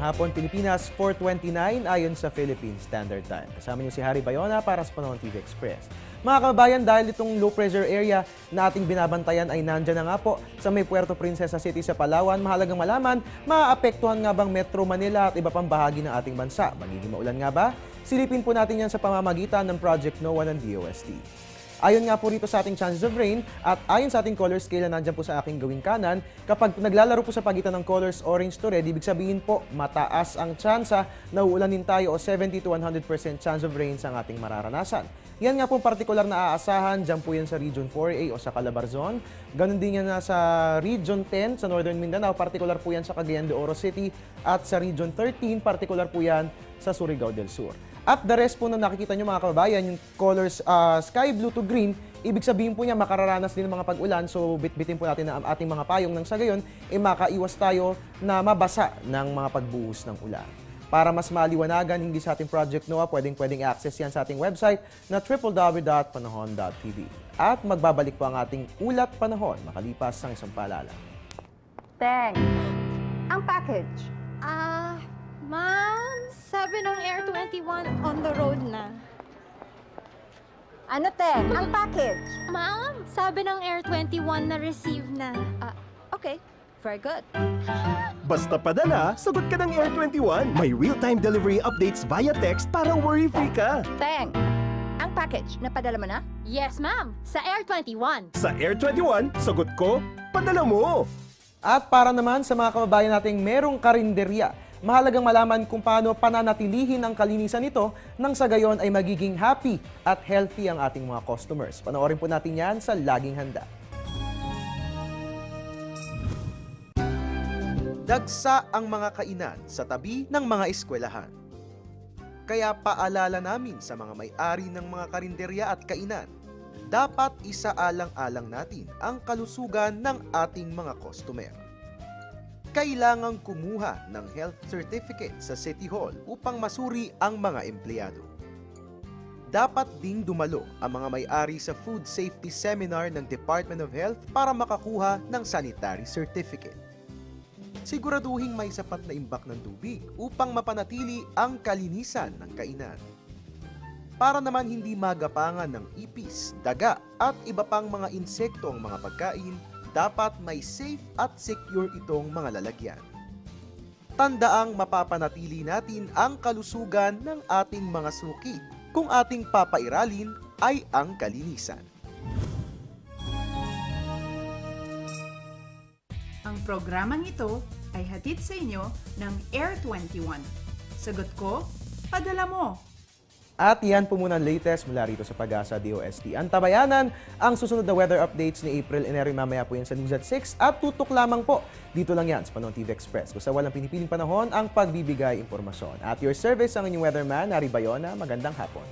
Magandang hapon, Pilipinas, 4:29 ayon sa Philippine Standard Time. Kasama niyo si Harry Bayona para sa Panahon TV Express. Mga kababayan, dahil itong low pressure area na ating binabantayan ay nandyan na nga po sa may Puerto Princesa City sa Palawan, mahalagang malaman, maaapektuhan nga bang Metro Manila at iba pang bahagi ng ating bansa? Magiging maulan nga ba? Silipin po natin yan sa pamamagitan ng Project NOAA ng DOST. Ayon nga po rito sa ating chances of rain at ayon sa ating color scale na nandyan po sa aking gawing kanan, kapag naglalaro po sa pagitan ng colors orange to red, ibig sabihin po mataas ang tsansa na uulanin tayo o 70 to 100% chance of rain sa ating mararanasan. Yan nga po partikular na aasahan, dyan po yan sa Region 4A o sa Calabarzon. Ganon din yan na sa Region 10 sa Northern Mindanao, partikular po yan sa Cagayan de Oro City at sa Region 13, partikular po yan sa Surigao del Sur. At the rest po na nakikita nyo mga kababayan, yung colors sky blue to green, ibig sabihin po niya makararanas din ng mga pag-ulan. So bitbitin po natin ang ating mga payong nang sa gayon, makaiwas tayo na mabasa ng mga pagbuhos ng ulan. Para mas maliwanagan hindi sa ating Project NOAA, pwedeng i-access yan sa ating website na www.panahon.tv. At magbabalik po ang ating ulat panahon makalipas ng isang paalala. Teng, ang package. Ma'am, sabi ng Air 21 on the road na. Ano, Teng? Ang package. Ma'am, sabi ng Air 21 na receive na. Okay, very good. Basta padala, sagot ka ng Air 21. May real-time delivery updates via text para worry-free ka. Teng, ang package, napadala mo na? Yes, ma'am, sa Air 21. Sa Air 21, sagot ko, padala mo. At para naman sa mga kababayan nating merong karinderya, mahalagang malaman kung paano pananatilihin ang kalinisan nito nang sa gayon ay magiging happy at healthy ang ating mga customers. Panoorin po natin yan sa Laging Handa. Dagsa ang mga kainan sa tabi ng mga eskwelahan. Kaya paalala namin sa mga may-ari ng mga karinderya at kainan, dapat isaalang-alang natin ang kalusugan ng ating mga customer. Kailangang kumuha ng health certificate sa City Hall upang masuri ang mga empleyado. Dapat ding dumalo ang mga may-ari sa Food Safety Seminar ng Department of Health para makakuha ng sanitary certificate. Siguraduhing may sapat na imbak ng tubig upang mapanatili ang kalinisan ng kainan. Para naman hindi magapangan ng ipis, daga at iba pang mga insekto ang mga pagkain, dapat may safe at secure itong mga lalagyan. Tandaang mapapanatili natin ang kalusugan ng ating mga suki kung ating papairalin ay ang kalinisan. Ang programang ito ay hatid sa inyo ng Air 21. Sagot ko, padala mo! At yan po muna ang latest mula rito sa Pag-asa DOST. Ang tabayanan, ang susunod na weather updates ni April Eneri mamaya po yan sa News at 6 at tutok lamang po. Dito lang yan sa Panahon TV Express. Kung sa walang pinipiling panahon, ang pagbibigay impormasyon. At your service ang inyong weatherman, Harry Bayona. Magandang hapon.